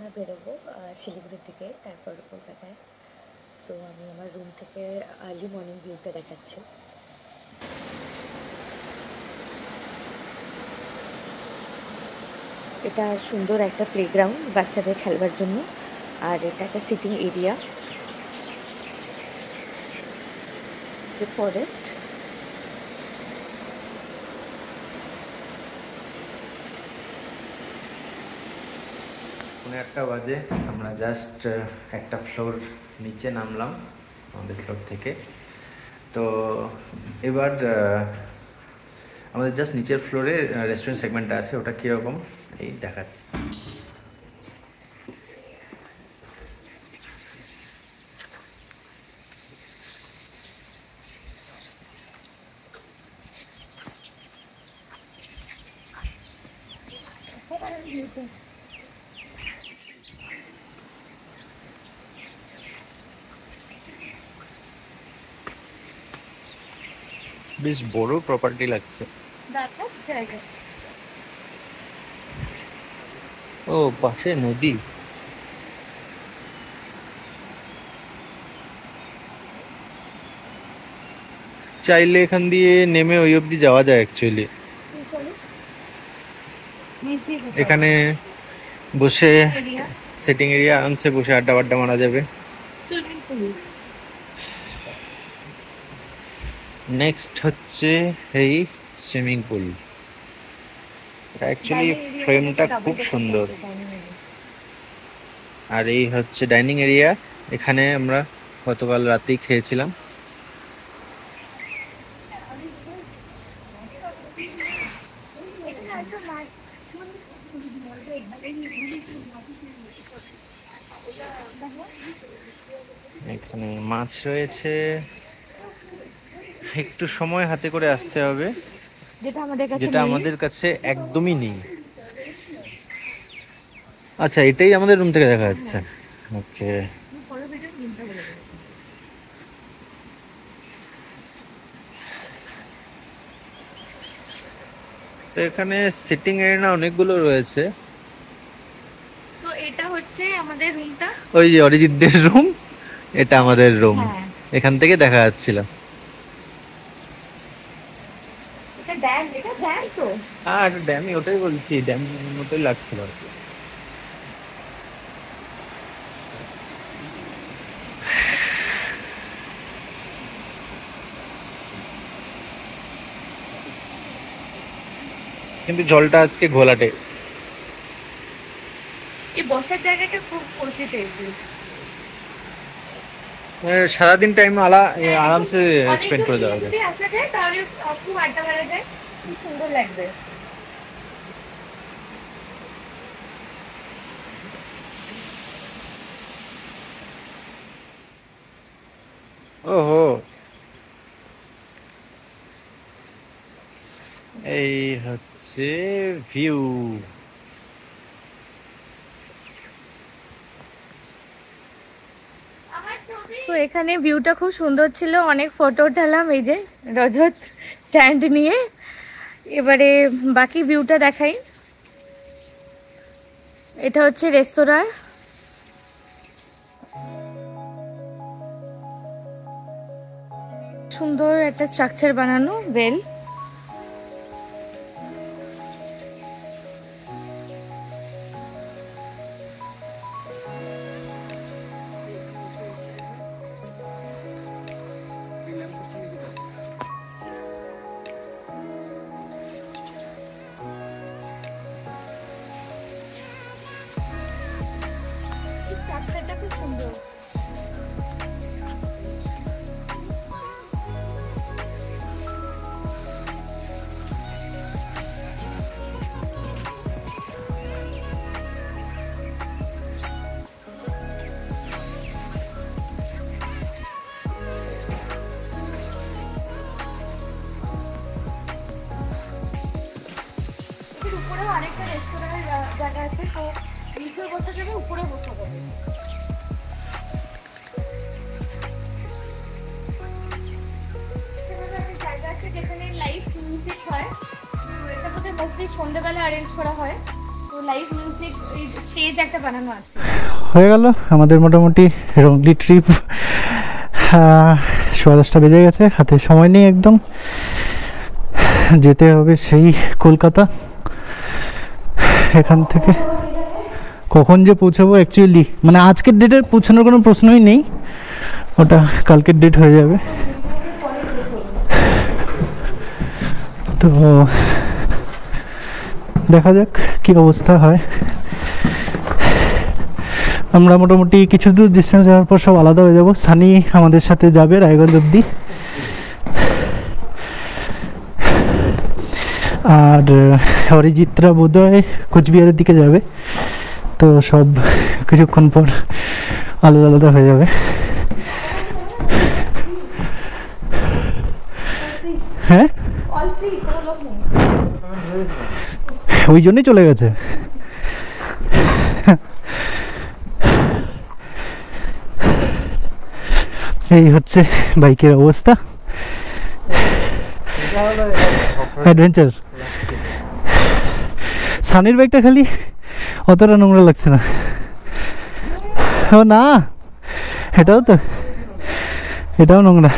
আমরা বেরোবো শিলিগুড়ির দিকে, তারপর কলকাতায়। সো আমি আমার রুম থেকে আর্লি মর্নিং ভিউটা দেখাচ্ছি। এটা সুন্দর একটা প্লেগ্রাউন্ড বাচ্চাদের খেলবার জন্য, আর এটা একটা সিটিং এরিয়া, যে ফরেস্ট। পৌনে 1টা বাজে, আমরা জাস্ট একটা ফ্লোর নিচে নামলাম আমাদের ফ্লোর থেকে। তো এবার আমাদের জাস্ট নিচের ফ্লোরে রেস্টুরেন্ট সেগমেন্টটা আছে, ওটা কীরকম এই দেখাচ্ছি। বেশ বড় প্রপার্টি লাগছে। ও পাশে নদী। চাইলে এখান দিয়ে নেমে ওই অবধি যাওয়া যায় অ্যাকচুয়ালি। এখানে বসে সেটিং এরিয়া আরামসে বসে আড্ডা বাড্ডা মারা যাবে। নেক্সট হচ্ছে এই সুইমিং পুল। অ্যাকচুয়ালি ফ্রেমটা খুব সুন্দর। আর এই হচ্ছে ডাইনিং এরিয়া, এখানে আমরা গতকাল রাতেই খেয়েছিলাম। এখানে মাছ রয়েছে, একটু সময় হাতে করে আসতে হবে, যেটা আমাদের কাছে একদমই নেই। আচ্ছা, এটাই আমাদের রুম থেকে দেখা যাচ্ছে। ওকে, তো এখানে সিটিং এরিয়া অনেকগুলো রয়েছে। তো এটা হচ্ছে আমাদের রুমটা, ওই যে অরিজিৎদের রুম, এটা আমাদের রুম। এখান থেকে দেখা যাচ্ছিল। এটা ড্যাম, এটা ড্যাম তো। হ্যাঁ, এটা ড্যামই, ওটাই বলছি, ড্যাম মতোই লাগছিল আর কি। কিন্তু জলটা আজকে ঘোলাটে। এই বসার জায়গাটা খুব পজিটিভ। সারাদিন টাইম আরামসে স্পেন্ড করে দেওয়া যায়। যদি আসা যায় তাহলে খুব আড্ডা মারা যায়, খুব সুন্দর লাগবে। ওহো, এই হচ্ছে ভিউ। তো এখানে ভিউটা খুব সুন্দর ছিল, অনেক ফটো উঠালাম এই যে রজত স্ট্যান্ড নিয়ে। এবারে বাকি ভিউটা দেখাই। এটা হচ্ছে রেস্তোরাঁ, সুন্দর একটা স্ট্রাকচার বানানো, বেল। স্ট্রাকচারটা খুব সুন্দর। উপরেও আরেকটা রেস্টুরেন্টের জায়গা আছে, তো নিচেও বসা যাবে, উপরেও বসা যাবে। জায়গা আছে যেখানে লাইভ মিউজিক হয়, তো এটা বোধহয় মোস্টলি সন্ধ্যেবেলা অ্যারেঞ্জ করা হয়। তো তো লাইভ মিউজিক স্টেজ একটা বানানো আছে। হয়ে গেল আমাদের মোটামুটি রংলি ট্রিপ। 10:15 বেজে গেছে, হাতে সময় নেই একদম, যেতে হবে সেই কলকাতা। এখান থেকে কখন যে পৌঁছাবো অ্যাকচুয়ালি মানে আজকের ডেটে পৌঁছানোর কোনো প্রশ্নই নেই, ওটা কালকের ডেট হয়ে যাবে। তো দেখা যাক কি অবস্থা হয়। আমরা মোটামুটি কিছু দূর ডিস্টেন্স যাওয়ার পর সব আলাদা হয়ে যাব। সানি আমাদের সাথে যাবে রায়গঞ্জ অব্দি, আর অরিজিৎরা বোধহয় কোচবিহারের দিকে যাবে। তো সব কিছুক্ষণ পর আলাদা আলাদা হয়ে যাবে। হ্যাঁ ওই জন্যই চলে গেছে। এই হচ্ছে বাইকের অবস্থা, অ্যাডভেঞ্চার। সানির বাইকটা খালি অতটা নোংরা লাগছে না। ও না, এটাও নোংরা।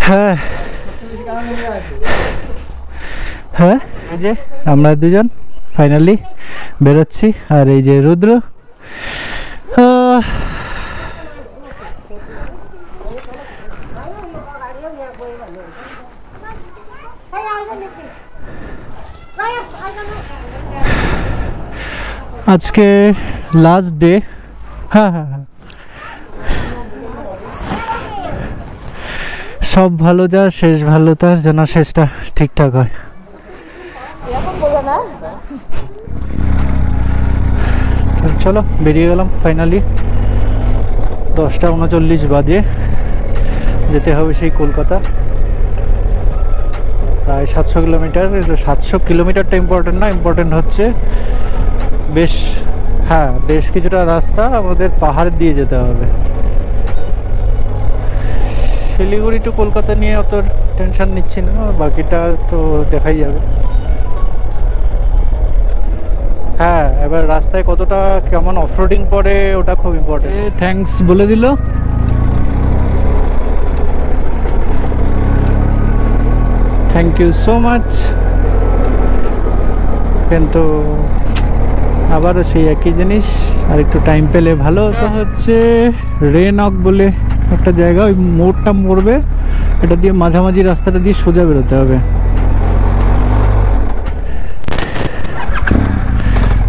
হ্যাঁ হ্যাঁ, এই যে আমরা দুজন ফাইনালি বেরোচ্ছি। আর এই যে রুদ্র, আজকে লাস্ট ডে। হ্যাঁ হ্যাঁ হ্যাঁ, সব ভালো যা শেষ ভালো তার, যেন শেষটা ঠিকঠাক হয়। চলো বেরিয়ে গেলাম ফাইনালি। 10:39 বাজে, যেতে হবে সেই কলকাতা। প্রায় 700 কিলোমিটার। 700 কিলোমিটারটা ইম্পর্টেন্ট না, ইম্পর্টেন্ট হচ্ছে বেশ কিছুটা রাস্তা আমাদের পাহাড় দিয়ে যেতে হবে। শিলিগুড়ি টু কলকাতা নিয়ে অত টেনশন নিচ্ছি না, বাকিটা তো দেখাই যাবে। হ্যাঁ, এবার রাস্তায় কতটা কেমন অফরোডিং পড়ে ওটা খুব ইম্পর্টেন্ট। থ্যাঙ্কস বলে দিল। Thank you so much. কিন্তু আবারও সেই একই জিনিস, আর একটু টাইম পেলে ভালো হতো। হচ্ছে রেনক বলে একটা জায়গা, ওই মোড়টা মরবে, এটা দিয়ে মাঝামাঝি রাস্তাটা দিয়ে সোজা বেরোতে হবে।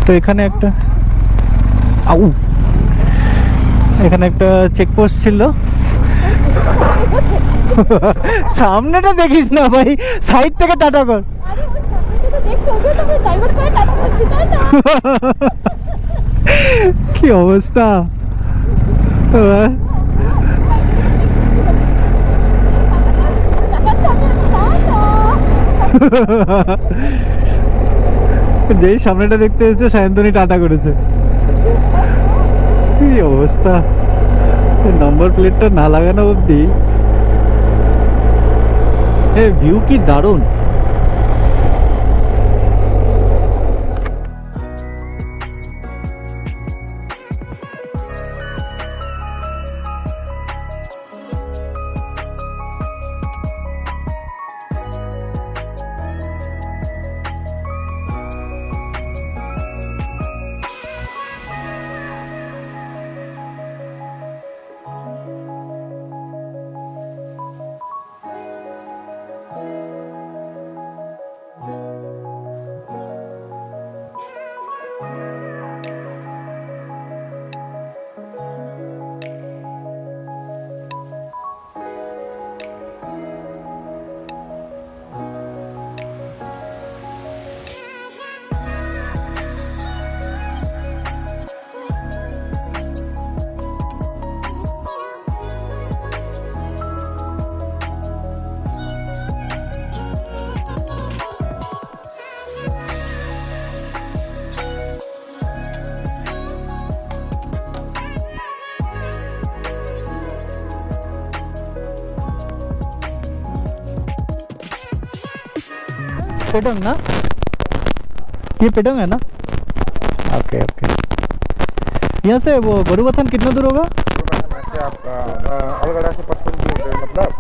তো এখানে একটা চেকপোস্ট ছিল। সামনেটা দেখিস না ভাই, সাইড থেকে টাটা কর। কি অবস্থা! যেই সামনেটা দেখতে এসেছে সায়ন্তনী টাটা করেছে। কি অবস্থা! নম্বর প্লেটটা না লাগানো অবধি ভিউ কি দারুণ! না ये पेडंग है ना? Okay okay. यहाँ से वो गोरुबथान कितना दूर होगा? से आपका अलगड़ा से 55 किलोमीटर मतलब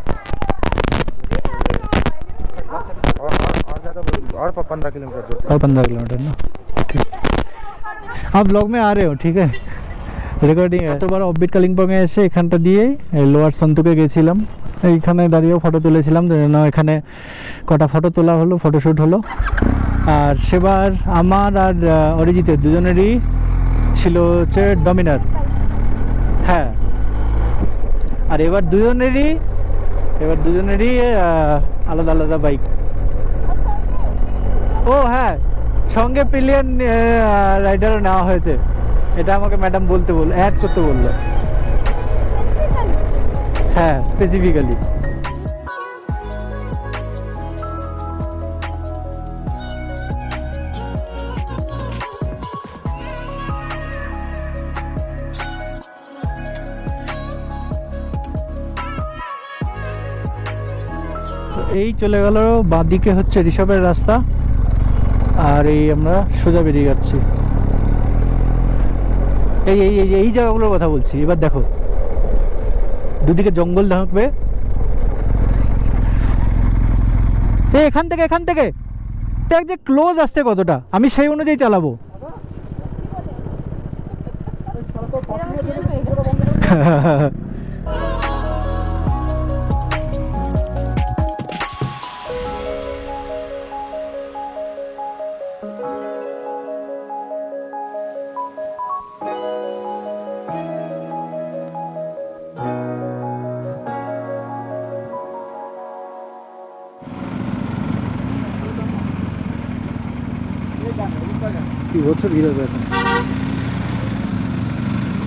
और 15 किलोमीटर और 15 किलोमीटर ना। ठीक, आप ব্লগ में आ रहे हो ठीक है, রেকর্ডিং এতবার অফবিট কালিম্পংয়ে এসে এখানটা দিয়ে লোয়ার সন্তুকে গেছিলাম, এইখানে দাঁড়িয়েও ফটো তুলেছিলাম, যেন এখানে কটা ফটো তোলা হলো, ফটোশ্যুট হলো। আর সেবার আমার আর অরিজিতের দুজনেরই ছিল হচ্ছে ডমিনার, হ্যাঁ। আর এবার দুজনেরই আলাদা আলাদা বাইক। ও হ্যাঁ, সঙ্গে পিলিয়ন রাইডারও নেওয়া হয়েছে, এটা আমাকে ম্যাডাম অ্যাড করতে বললো, হ্যাঁ স্পেসিফিক্যালি। এই চলে গেল বাঁদিকে হচ্ছে ঋষভের রাস্তা, আর এই আমরা সোজা বেরিয়ে যাচ্ছি। এই এই এই জায়গাগুলোর কথা বলছি। এবার দেখো দুদিকে জঙ্গল থাকবে, এখান থেকে দেখ যে ক্লোজ আসছে কতটা, আমি সেই অনুযায়ী চালাবো। কি বছর ভিড় হবে এখন,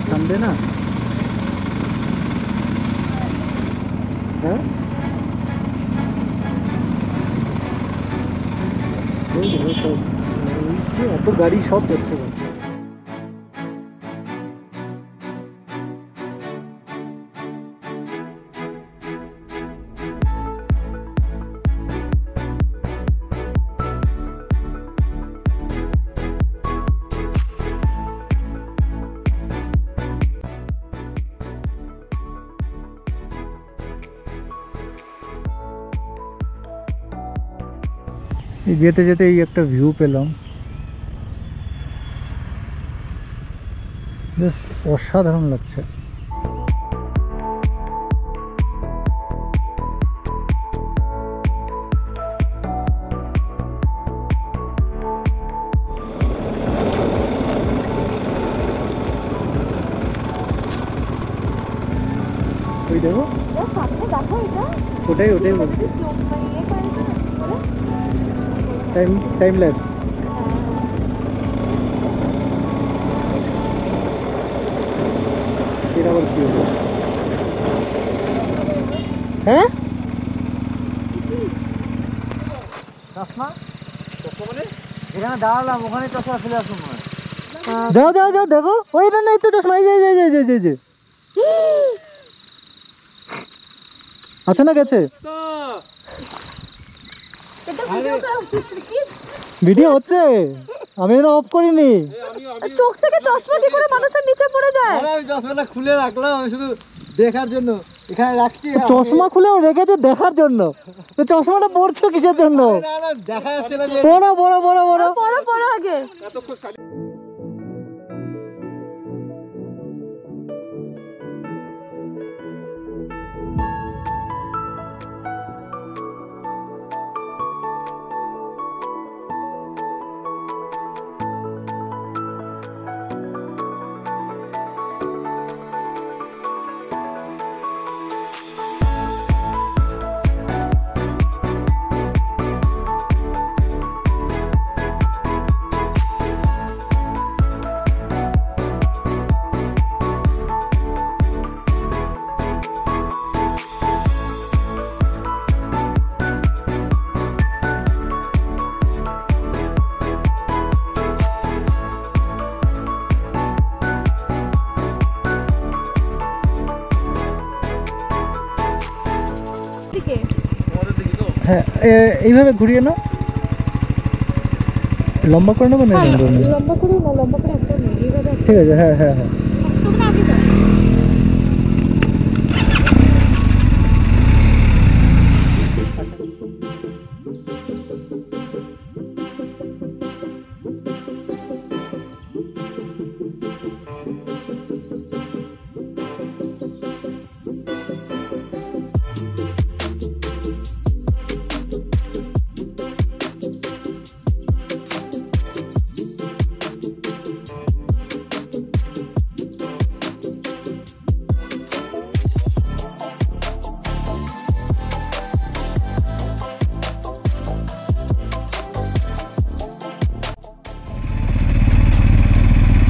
সানডে না? হ্যাঁ এত গাড়ি সব যাচ্ছে। যেতে যেতে এই একটা ভিউ পেলাম, বেশ অসাধারণ লাগছে। ওই দেখো ওটাই বলছি, টাইম ল্যাপস। এটা আবার কি হলো? হ্যাঁ চশমা মানে এখানে দাঁড়ালাম, ওখানে চশমা ফেলে আসুন। যাও দেখো ওইটা নেই তো চশমা, এই আচ্ছা না গেছে ভিডিও হচ্ছে, আমি এটা অফ করিনি। চোখ থেকে চশমা কি করে মানুষের নিচে পড়ে যায়? আমি চশমাটা খুলে রাখলাম, আমি শুধু দেখার জন্য এখানে রাখছি। চশমা খুলেও রেখেছে দেখার জন্য, তো চশমাটা পরছো কিসের জন্য? না দেখা যাচ্ছে না যে বড় আগে হ্যাঁ এইভাবে ঘুরিয়ে নাও, লম্বা করে নেবো না লম্বা করে না, লম্বা করে একটা নেই, এইভাবে ঠিক আছে, হ্যাঁ হ্যাঁ হ্যাঁ। তোমরা আগে যাও।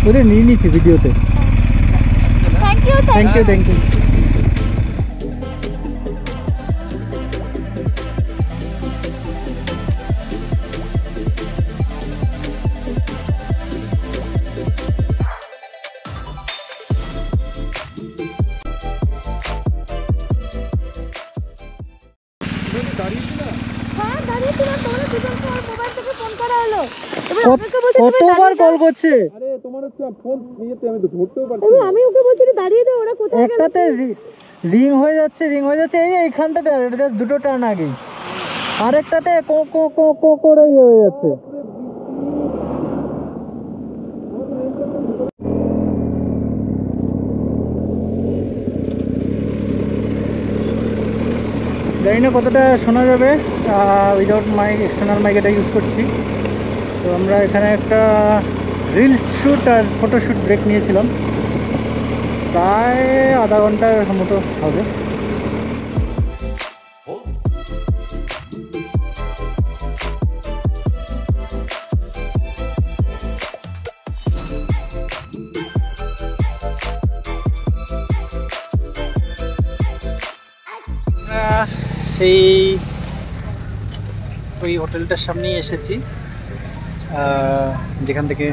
ওরে নিয়ে নিচ্ছি ভিডিওতে। Thank you. Thank you thank you. হ্যাঁ দাঁড়িয়েছিলাম, তোমরা দুজন তোমার মোবাইল থেকে ফোন করা হলো। এবার আমাকে বলছে কতবার কল করছে? আরে তোমার হচ্ছে ফোন নিয়েতে আমি তো ধরতেও পারছি এবার আমি ওকে বলছি যে দাঁড়িয়ে দাও, ওরা কোথায় গেল? একটাতে রিং হয়ে যাচ্ছে, এই এইখানটাতে, এটা জাস্ট দুটো টার্ন আগেই। আরেকটাতে কো কো কো কো করে হয়ে যাচ্ছে। জানি না কতটা শোনা যাবে, উইদাউট মাইক, এক্সটার্নাল মাইক এটা ইউজ করছি। তো আমরা এখানে একটা রিলস শ্যুট আর ফটোশ্যুট ব্রেক নিয়েছিলাম, প্রায় আধা ঘন্টার মতো হবে। সেই ওই হোটেলটার সামনেই এসেছি, যেখান থেকে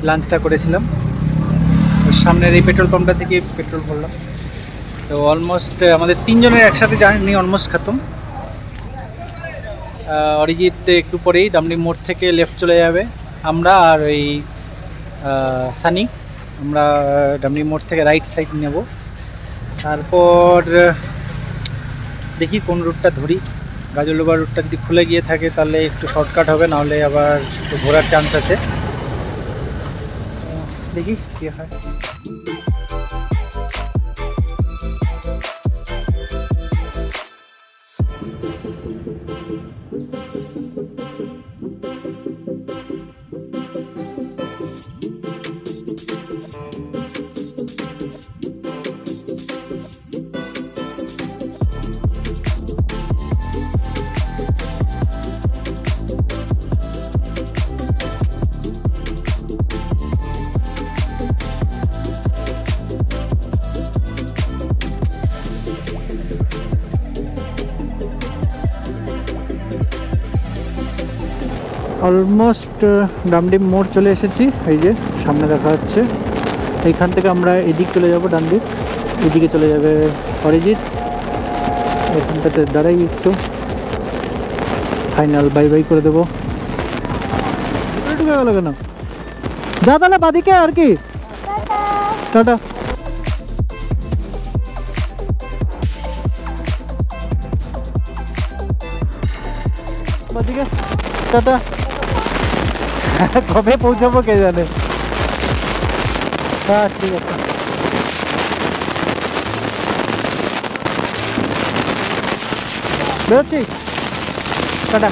লাঞ্চটা করেছিলাম। ওর সামনের এই পেট্রোল পাম্পটা থেকে পেট্রোল ভরলাম। তো অলমোস্ট আমাদের তিনজনের একসাথে জার্নি অলমোস্ট খতম। অরিজিৎ একটু পরেই ডামলি মোড় থেকে লেফট চলে যাবে, আমরা আর ওই সানি আমরা ডামলি মোড় থেকে রাইট সাইড নেব। তারপর দেখি কোন রুটটা ধরি। গাজলডোবা রুটটা যদি খুলে গিয়ে থাকে তাহলে একটু শর্টকাট হবে, নাহলে আবার একটু ঘোরার চান্স আছে। দেখি কী হয়। অলমোস্ট ডামডিম মোড় চলে এসেছি, এই যে সামনে দেখা যাচ্ছে। এইখান থেকে আমরা এদিক চলে যাব, ডান দিক, এদিকে চলে যাবে অরিজিৎ। এখানটাতে দাঁড়াই একটু, ফাইনাল বাই বাই করে দেবো। ঢুকে গেল কেন? যা তাহলে বাদিকে, আর কি, টাটা। বাদিকে টাটা। কবে পৌঁছাবো কে জানে। হ্যাঁ ঠিক আছে, বেরোচ্ছি, টাটা।